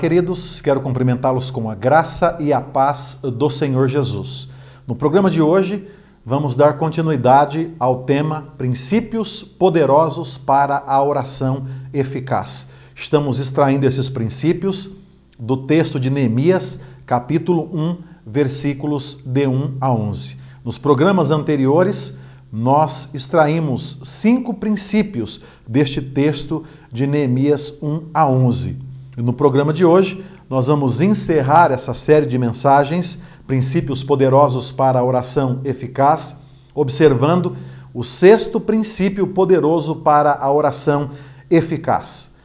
Olá, queridos, quero cumprimentá-los com a graça e a paz do Senhor Jesus. No programa de hoje, vamos dar continuidade ao tema Princípios Poderosos para a Oração Eficaz. Estamos extraindo esses princípios do texto de Neemias, capítulo 1, versículos de 1 a 11. Nos programas anteriores, nós extraímos 5 princípios deste texto de Neemias 1 a 11. E no programa de hoje, nós vamos encerrar essa série de mensagens, Princípios Poderosos para a Oração Eficaz, observando o 6º princípio poderoso para a oração eficaz.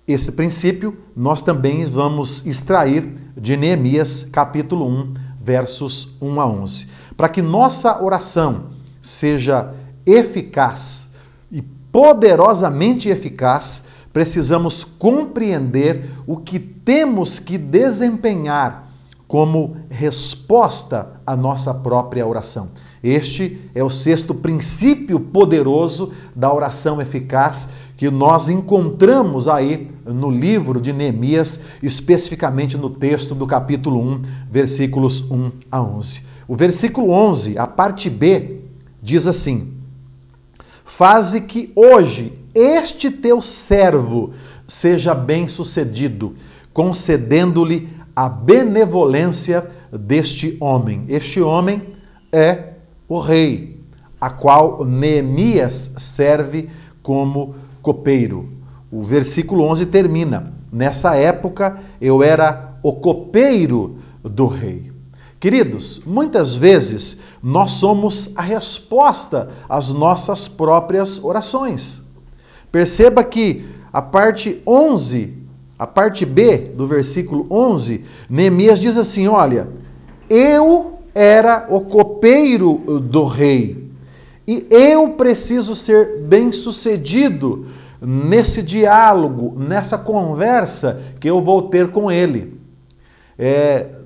Esse princípio nós também vamos extrair de Neemias, capítulo 1, versos 1 a 11. Para que nossa oração seja eficaz e poderosamente eficaz, precisamos compreender o que temos que desempenhar como resposta à nossa própria oração. Este é o 6º princípio poderoso da oração eficaz que nós encontramos aí no livro de Neemias, especificamente no texto do capítulo 1, versículos 1 a 11. O versículo 11, a parte B, diz assim: faze que hoje este teu servo seja bem-sucedido, concedendo-lhe a benevolência deste homem. Este homem é o rei, a qual Neemias serve como copeiro. O versículo 11 termina: nessa época eu era o copeiro do rei. Queridos, muitas vezes nós somos a resposta às nossas próprias orações. Perceba que a parte 11, a parte B do versículo 11, Neemias diz assim: olha, eu era o copeiro do rei e eu preciso ser bem-sucedido nesse diálogo, nessa conversa que eu vou ter com ele.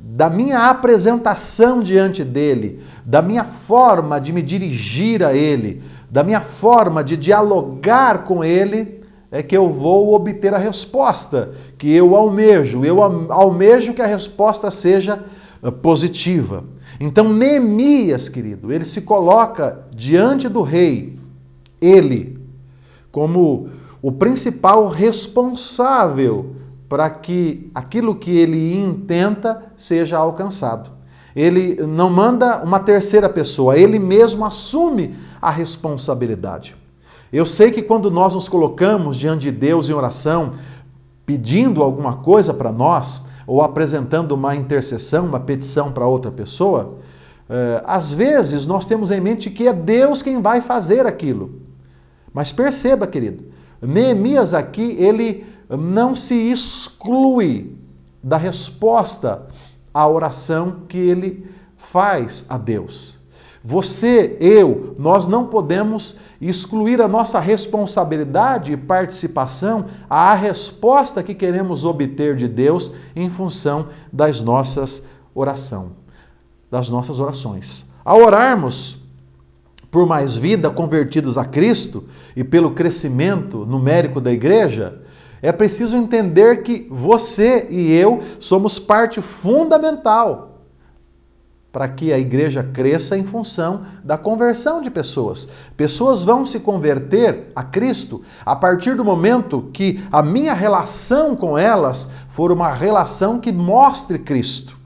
Da minha apresentação diante dele, da minha forma de me dirigir a ele, da minha forma de dialogar com ele, é que eu vou obter a resposta que eu almejo. Eu almejo que a resposta seja positiva. Então, Neemias, querido, ele se coloca diante do rei, ele, como o principal responsável para que aquilo que ele intenta seja alcançado. Ele não manda uma terceira pessoa, ele mesmo assume a responsabilidade. Eu sei que quando nós nos colocamos diante de Deus em oração, pedindo alguma coisa para nós, ou apresentando uma intercessão, uma petição para outra pessoa, às vezes nós temos em mente que é Deus quem vai fazer aquilo. Mas perceba, querido, Neemias aqui, ele não se exclui da resposta à oração que ele faz a Deus. Você, eu, nós não podemos excluir a nossa responsabilidade e participação à resposta que queremos obter de Deus em função das nossas orações. Ao orarmos por mais vida convertidos a Cristo e pelo crescimento numérico da igreja, é preciso entender que você e eu somos parte fundamental para que a igreja cresça em função da conversão de pessoas. Pessoas vão se converter a Cristo a partir do momento que a minha relação com elas for uma relação que mostre Cristo.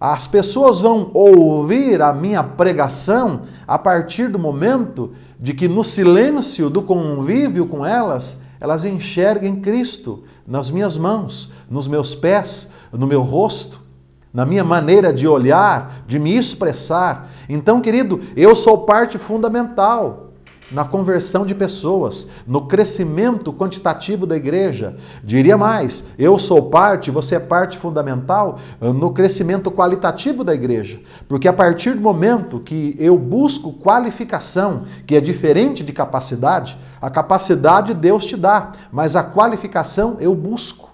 As pessoas vão ouvir a minha pregação a partir do momento de que no silêncio do convívio com elas enxerguem Cristo nas minhas mãos, nos meus pés, no meu rosto, na minha maneira de olhar, de me expressar. Então, querido, eu sou parte fundamental na conversão de pessoas, no crescimento quantitativo da igreja. Diria mais, eu sou parte, você é parte fundamental no crescimento qualitativo da igreja. Porque a partir do momento que eu busco qualificação, que é diferente de capacidade, a capacidade Deus te dá, mas a qualificação eu busco.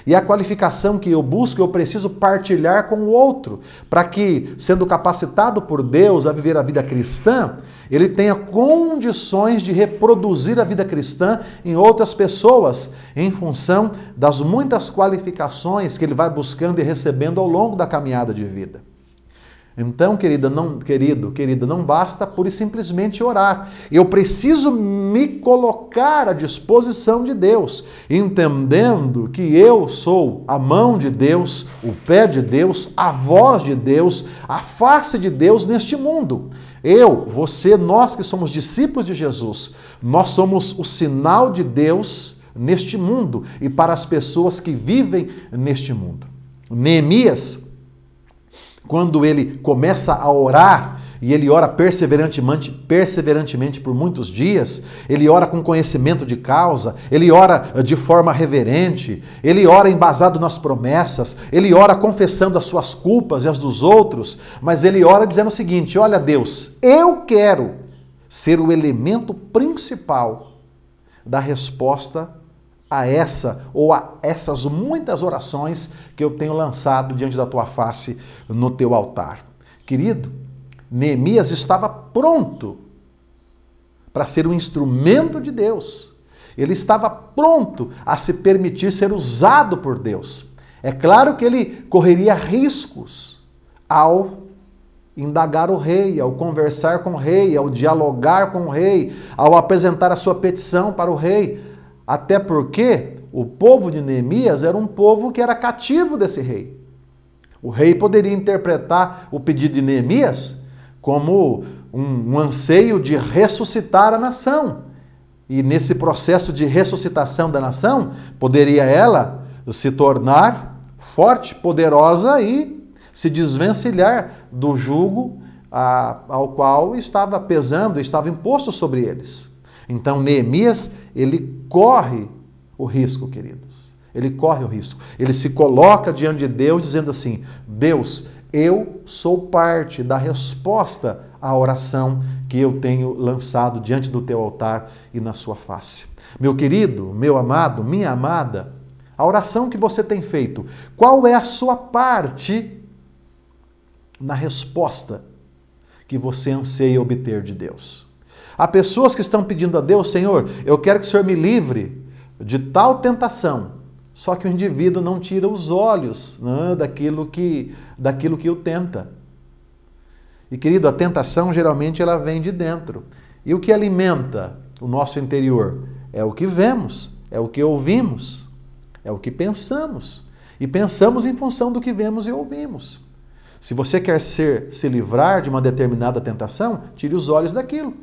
E a qualificação que eu busco, eu preciso partilhar com o outro, para que, sendo capacitado por Deus a viver a vida cristã, ele tenha condições de reproduzir a vida cristã em outras pessoas, em função das muitas qualificações que ele vai buscando e recebendo ao longo da caminhada de vida. Então, querida, não basta pura e simplesmente orar. Eu preciso me colocar à disposição de Deus, entendendo que eu sou a mão de Deus, o pé de Deus, a voz de Deus, a face de Deus neste mundo. Eu, você, nós que somos discípulos de Jesus, nós somos o sinal de Deus neste mundo e para as pessoas que vivem neste mundo. Neemias, quando ele começa a orar, e ele ora perseverantemente por muitos dias, ele ora com conhecimento de causa, ele ora de forma reverente, ele ora embasado nas promessas, ele ora confessando as suas culpas e as dos outros, mas ele ora dizendo o seguinte: olha Deus, eu quero ser o elemento principal da resposta a essa ou a essas muitas orações que eu tenho lançado diante da tua face no teu altar. Querido, Neemias estava pronto para ser um instrumento de Deus. Ele estava pronto a se permitir ser usado por Deus. É claro que ele correria riscos ao indagar o rei, ao conversar com o rei, ao dialogar com o rei, ao apresentar a sua petição para o rei. Até porque o povo de Neemias era um povo que era cativo desse rei. O rei poderia interpretar o pedido de Neemias como um anseio de ressuscitar a nação. E nesse processo de ressuscitação da nação, poderia ela se tornar forte, poderosa e se desvencilhar do jugo ao qual estava pesando, estava imposto sobre eles. Então, Neemias, ele corre o risco, queridos. Ele corre o risco. Ele se coloca diante de Deus dizendo assim: Deus, eu sou parte da resposta à oração que eu tenho lançado diante do teu altar e na sua face. Meu querido, meu amado, minha amada, a oração que você tem feito, qual é a sua parte na resposta que você anseia obter de Deus? Há pessoas que estão pedindo a Deus: Senhor, eu quero que o Senhor me livre de tal tentação. Só que o indivíduo não tira os olhos, né, daquilo que o tenta. E querido, a tentação geralmente ela vem de dentro. E o que alimenta o nosso interior? É o que vemos, é o que ouvimos, é o que pensamos. E pensamos em função do que vemos e ouvimos. Se você quer se livrar de uma determinada tentação, tire os olhos daquilo.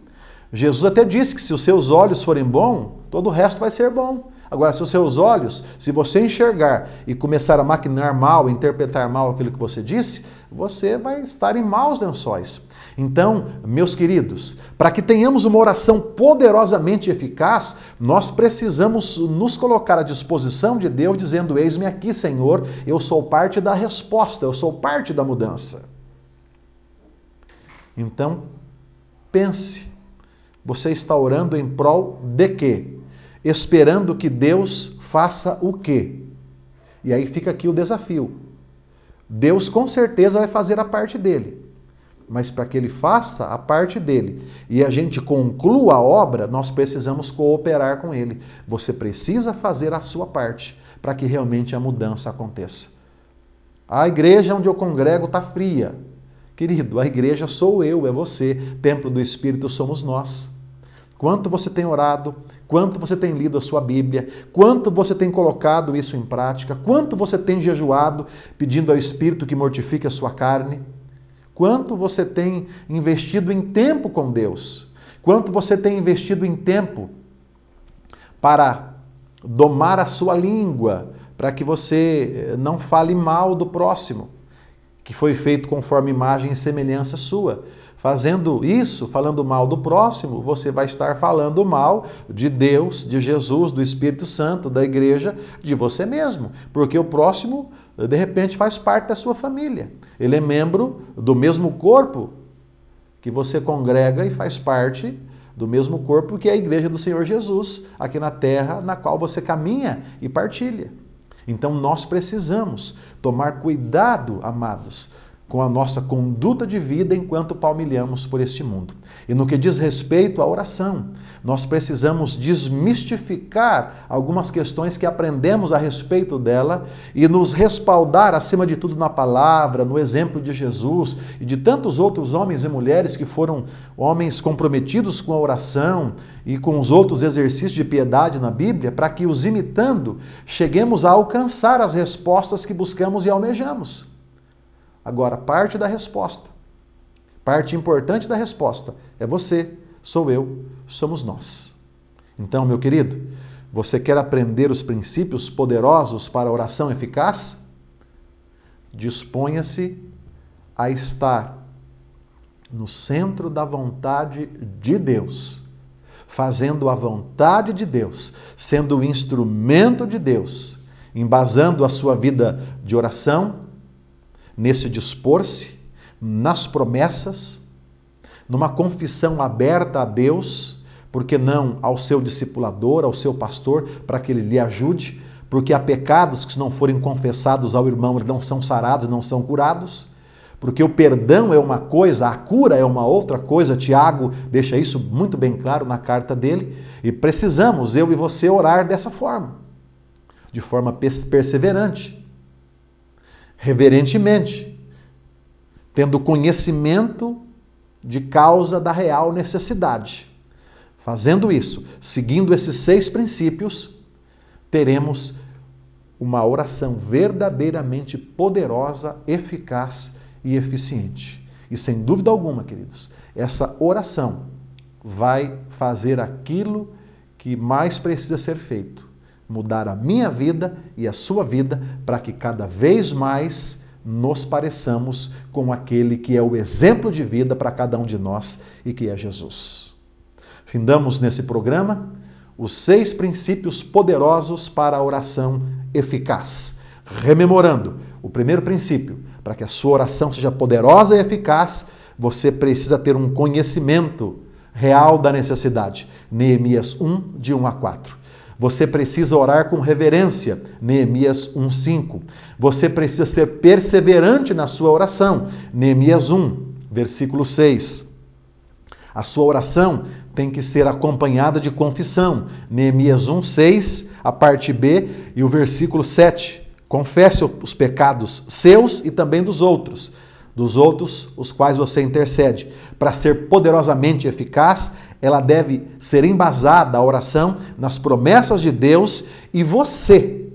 Jesus até disse que se os seus olhos forem bons, todo o resto vai ser bom. Agora, se os seus olhos, se você enxergar e começar a maquinar mal, interpretar mal aquilo que você disse, você vai estar em maus lençóis. Então, meus queridos, para que tenhamos uma oração poderosamente eficaz, nós precisamos nos colocar à disposição de Deus, dizendo: eis-me aqui, Senhor, eu sou parte da resposta, eu sou parte da mudança. Então, pense. Você está orando em prol de quê? Esperando que Deus faça o quê? E aí fica aqui o desafio. Deus com certeza vai fazer a parte dele. Mas para que ele faça a parte dele e a gente conclua a obra, nós precisamos cooperar com ele. Você precisa fazer a sua parte para que realmente a mudança aconteça. A igreja onde eu congrego está fria. Querido, a igreja sou eu, é você. Templo do Espírito somos nós. Quanto você tem orado, quanto você tem lido a sua Bíblia, quanto você tem colocado isso em prática, quanto você tem jejuado pedindo ao Espírito que mortifique a sua carne, quanto você tem investido em tempo com Deus, quanto você tem investido em tempo para domar a sua língua, para que você não fale mal do próximo, que foi feito conforme imagem e semelhança sua. Fazendo isso, falando mal do próximo, você vai estar falando mal de Deus, de Jesus, do Espírito Santo, da igreja, de você mesmo. Porque o próximo, de repente, faz parte da sua família. Ele é membro do mesmo corpo que você congrega e faz parte do mesmo corpo que é a igreja do Senhor Jesus, aqui na terra, na qual você caminha e partilha. Então nós precisamos tomar cuidado, amados, com a nossa conduta de vida enquanto palmilhamos por este mundo. E no que diz respeito à oração, nós precisamos desmistificar algumas questões que aprendemos a respeito dela e nos respaldar, acima de tudo, na palavra, no exemplo de Jesus e de tantos outros homens e mulheres que foram homens comprometidos com a oração e com os outros exercícios de piedade na Bíblia, para que, os imitando, cheguemos a alcançar as respostas que buscamos e almejamos. Agora, parte da resposta, parte importante da resposta é você, sou eu, somos nós. Então, meu querido, você quer aprender os princípios poderosos para a oração eficaz? Disponha-se a estar no centro da vontade de Deus, fazendo a vontade de Deus, sendo o instrumento de Deus, embasando a sua vida de oração nesse dispor-se, nas promessas, numa confissão aberta a Deus, porque não ao seu discipulador, ao seu pastor, para que ele lhe ajude, porque há pecados que, se não forem confessados ao irmão, eles não são sarados e não são curados, porque o perdão é uma coisa, a cura é uma outra coisa. Tiago deixa isso muito bem claro na carta dele, e precisamos, eu e você, orar dessa forma, de forma perseverante, reverentemente, tendo conhecimento de causa da real necessidade. Fazendo isso, seguindo esses 6 princípios, teremos uma oração verdadeiramente poderosa, eficaz e eficiente. E sem dúvida alguma, queridos, essa oração vai fazer aquilo que mais precisa ser feito: mudar a minha vida e a sua vida, para que cada vez mais nos pareçamos com aquele que é o exemplo de vida para cada um de nós e que é Jesus. Findamos nesse programa os 6 princípios poderosos para a oração eficaz. Rememorando, o primeiro princípio: para que a sua oração seja poderosa e eficaz, você precisa ter um conhecimento real da necessidade. Neemias 1, de 1 a 4. Você precisa orar com reverência, Neemias 1:5. Você precisa ser perseverante na sua oração, Neemias 1, versículo 6. A sua oração tem que ser acompanhada de confissão, Neemias 1:6, a parte B e o versículo 7. Confesse os pecados seus e também dos outros os quais você intercede. Para ser poderosamente eficaz, ela deve ser embasada, a oração, nas promessas de Deus, e você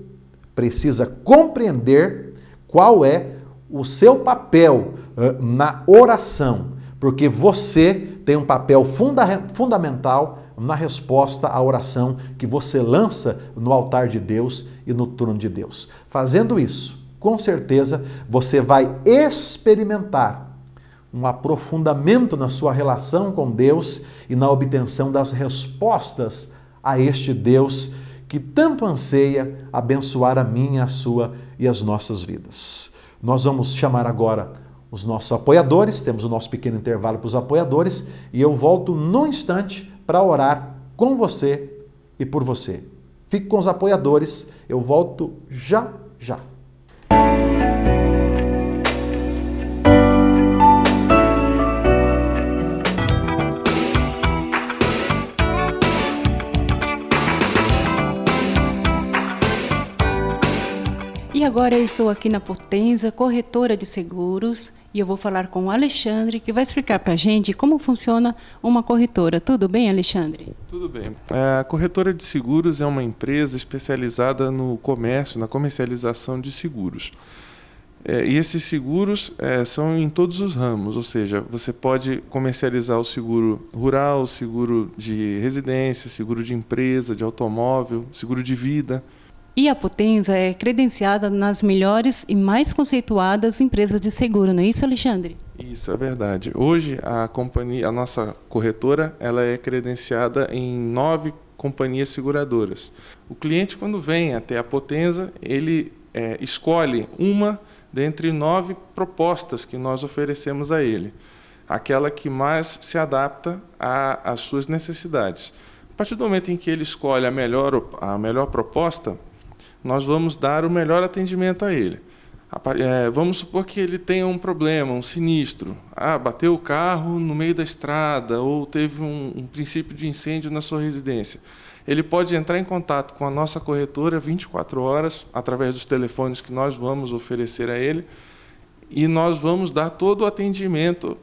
precisa compreender qual é o seu papel na oração, porque você tem um papel fundamental na resposta à oração que você lança no altar de Deus e no trono de Deus. Fazendo isso, com certeza você vai experimentar um aprofundamento na sua relação com Deus e na obtenção das respostas a este Deus que tanto anseia abençoar a minha, a sua e as nossas vidas. Nós vamos chamar agora os nossos apoiadores, temos o nosso pequeno intervalo para os apoiadores, e eu volto num instante para orar com você e por você. Fique com os apoiadores, eu volto já. E agora eu estou aqui na Potenza, corretora de seguros, e eu vou falar com o Alexandre, que vai explicar para a gente como funciona uma corretora. Tudo bem, Alexandre? Tudo bem. A corretora de seguros é uma empresa especializada no comércio, na comercialização de seguros. E esses seguros são em todos os ramos, ou seja, você pode comercializar o seguro rural, o seguro de residência, seguro de empresa, de automóvel, seguro de vida. E a Potenza é credenciada nas melhores e mais conceituadas empresas de seguro, não é isso, Alexandre? Isso, é verdade. Hoje, a nossa corretora, ela é credenciada em 9 companhias seguradoras. O cliente, quando vem até a Potenza, ele escolhe uma dentre 9 propostas que nós oferecemos a ele, aquela que mais se adapta às suas necessidades. A partir do momento em que ele escolhe a melhor proposta, nós vamos dar o melhor atendimento a ele. Vamos supor que ele tenha um problema, um sinistro. Bateu o carro no meio da estrada ou teve um princípio de incêndio na sua residência. Ele pode entrar em contato com a nossa corretora 24 horas, através dos telefones que nós vamos oferecer a ele, e nós vamos dar todo o atendimento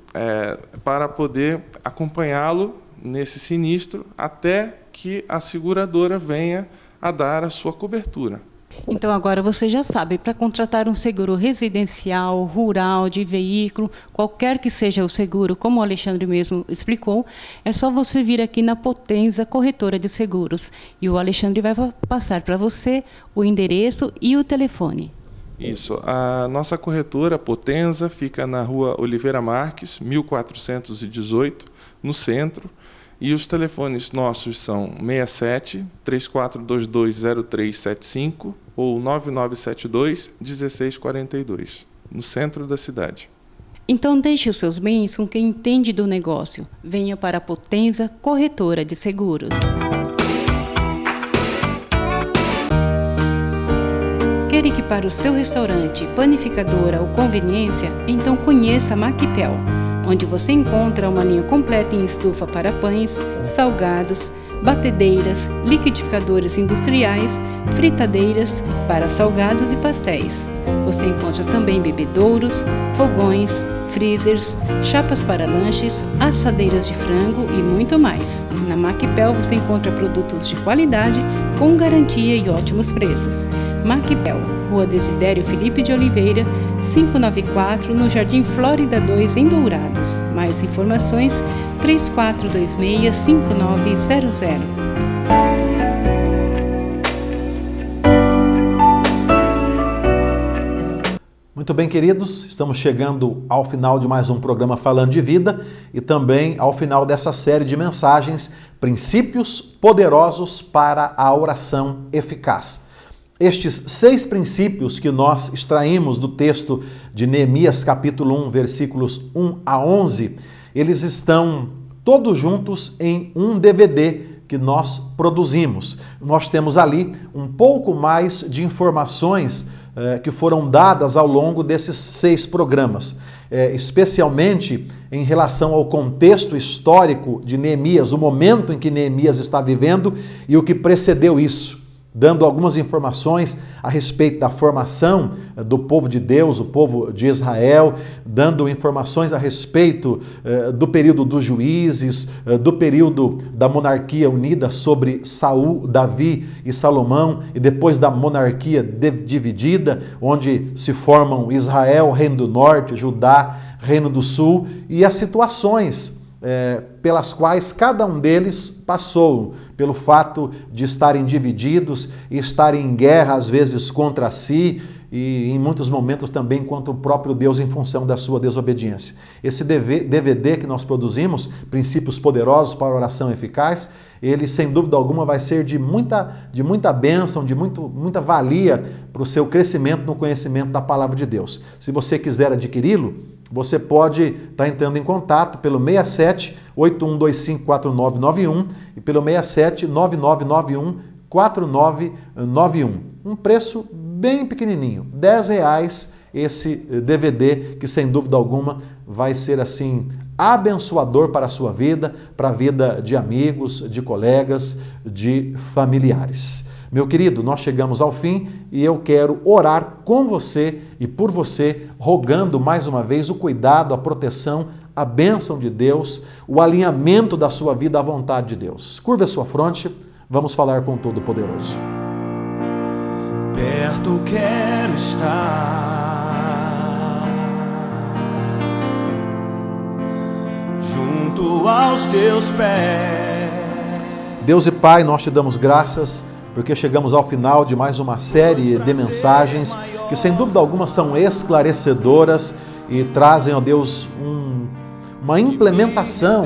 para poder acompanhá-lo nesse sinistro até que a seguradora venha a dar a sua cobertura. Então agora você já sabe, para contratar um seguro residencial, rural, de veículo, qualquer que seja o seguro, como o Alexandre mesmo explicou, é só você vir aqui na Potenza Corretora de Seguros. E o Alexandre vai passar para você o endereço e o telefone. Isso. A nossa corretora Potenza fica na Rua Oliveira Marques, 1418, no centro. E os telefones nossos são 67 34220375 ou 9972 1642, no centro da cidade. Então deixe os seus bens com quem entende do negócio. Venha para a Potenza Corretora de Seguros. Quer equipar o seu restaurante, panificadora ou conveniência? Então conheça a Maquipel, onde você encontra uma linha completa em estufa para pães, salgados, batedeiras, liquidificadores industriais, fritadeiras para salgados e pastéis. Você encontra também bebedouros, fogões, freezers, chapas para lanches, assadeiras de frango e muito mais. Na Maquipel você encontra produtos de qualidade com garantia e ótimos preços. Maquipel, Rua Desidério Felipe de Oliveira, 594, no Jardim Flórida 2, em Dourados. Mais informações, 3426-5900. Muito bem, queridos, estamos chegando ao final de mais um programa Falando de Vida e também ao final dessa série de mensagens, Princípios Poderosos para a Oração Eficaz. Estes 6 princípios que nós extraímos do texto de Neemias, capítulo 1, versículos 1 a 11, eles estão todos juntos em um DVD que nós produzimos. Nós temos ali um pouco mais de informações que foram dadas ao longo desses 6 programas, especialmente em relação ao contexto histórico de Neemias, o momento em que Neemias está vivendo e o que precedeu isso, dando algumas informações a respeito da formação do povo de Deus, o povo de Israel, dando informações a respeito do período dos juízes, do período da monarquia unida sobre Saul, Davi e Salomão, e depois da monarquia dividida, onde se formam Israel, Reino do Norte, Judá, Reino do Sul, e as situações pelas quais cada um deles passou, pelo fato de estarem divididos e estarem em guerra, às vezes contra si, e em muitos momentos também contra o próprio Deus em função da sua desobediência. Esse DVD que nós produzimos, Princípios Poderosos para a Oração Eficaz, ele sem dúvida alguma vai ser de muita bênção, de muita valia para o seu crescimento no conhecimento da Palavra de Deus. Se você quiser adquiri-lo, você pode estar entrando em contato pelo 67-8125-4991 e pelo 67-9991-4991. Um preço bem pequenininho, R$10 esse DVD que sem dúvida alguma vai ser assim abençoador para a sua vida, para a vida de amigos, de colegas, de familiares. Meu querido, nós chegamos ao fim e eu quero orar com você e por você, rogando mais uma vez o cuidado, a proteção, a bênção de Deus, o alinhamento da sua vida à vontade de Deus. Curva a sua fronte, vamos falar com o Todo-Poderoso. Perto quero estar, junto aos teus pés. Deus e Pai, nós te damos graças porque chegamos ao final de mais uma série de mensagens que sem dúvida alguma são esclarecedoras e trazem, ó Deus, uma implementação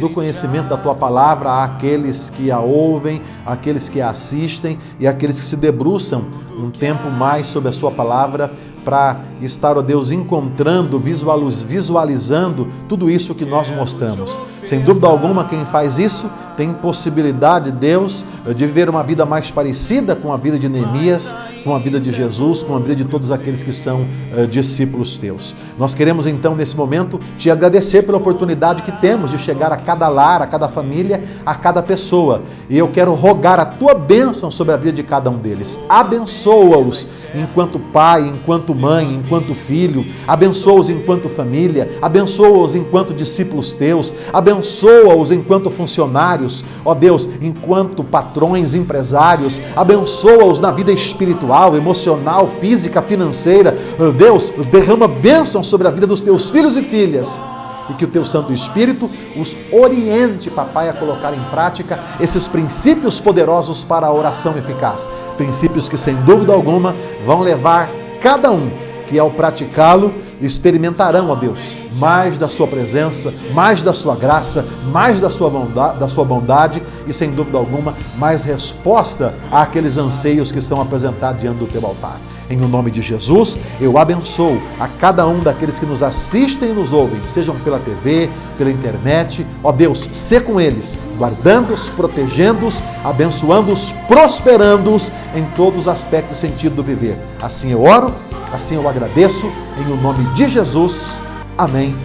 do conhecimento da Tua Palavra àqueles que a ouvem, àqueles que a assistem e àqueles que se debruçam um tempo mais sobre a Sua Palavra para estar, ó Deus, encontrando, visualizando tudo isso que nós mostramos. Sem dúvida alguma, quem faz isso tem possibilidade, Deus, de viver uma vida mais parecida com a vida de Neemias, com a vida de Jesus, com a vida de todos aqueles que são discípulos teus. Nós queremos então, nesse momento, te agradecer pela oportunidade que temos de chegar a cada lar, a cada família, a cada pessoa. E eu quero rogar a tua bênção sobre a vida de cada um deles. Abençoa-os enquanto pai, enquanto mãe, enquanto filho. Abençoa-os enquanto família. Abençoa-os enquanto discípulos teus. Abençoa-os enquanto funcionários. Ó Deus, enquanto patrões, empresários. Abençoa-os na vida espiritual, emocional, física, financeira. Deus, derrama bênção sobre a vida dos teus filhos e filhas. E que o teu Santo Espírito os oriente, papai, a colocar em prática esses princípios poderosos para a oração eficaz. Princípios que, sem dúvida alguma, vão levar cada um que, ao praticá-lo, experimentarão, ó Deus, mais da sua presença, mais da sua graça, mais da sua bondade e, sem dúvida alguma, mais resposta àqueles anseios que são apresentados diante do teu altar. Em o nome de Jesus, eu abençoo a cada um daqueles que nos assistem e nos ouvem, sejam pela TV, pela internet. Ó Deus, sê com eles, guardando-os, protegendo-os, abençoando-os, prosperando-os em todos os aspectos e sentido do viver. Assim eu oro, assim eu agradeço, em o nome de Jesus. Amém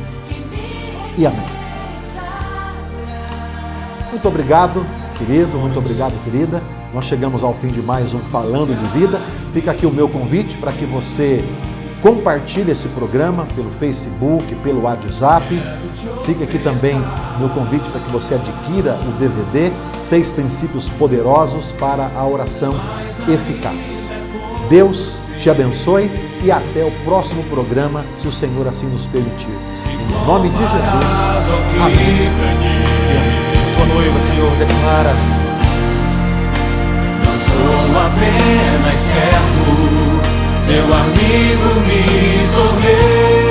e amém. Muito obrigado, querido, muito obrigado, querida. Nós chegamos ao fim de mais um Falando de Vida. Fica aqui o meu convite para que você compartilhe esse programa pelo Facebook, pelo WhatsApp. Fica aqui também o meu convite para que você adquira o DVD 6 Princípios Poderosos para a Oração Eficaz. Deus te abençoe e até o próximo programa, se o Senhor assim nos permitir. Em nome de Jesus. Amém. Tua noiva, Senhor, declara: sou apenas servo, teu amigo me tornei.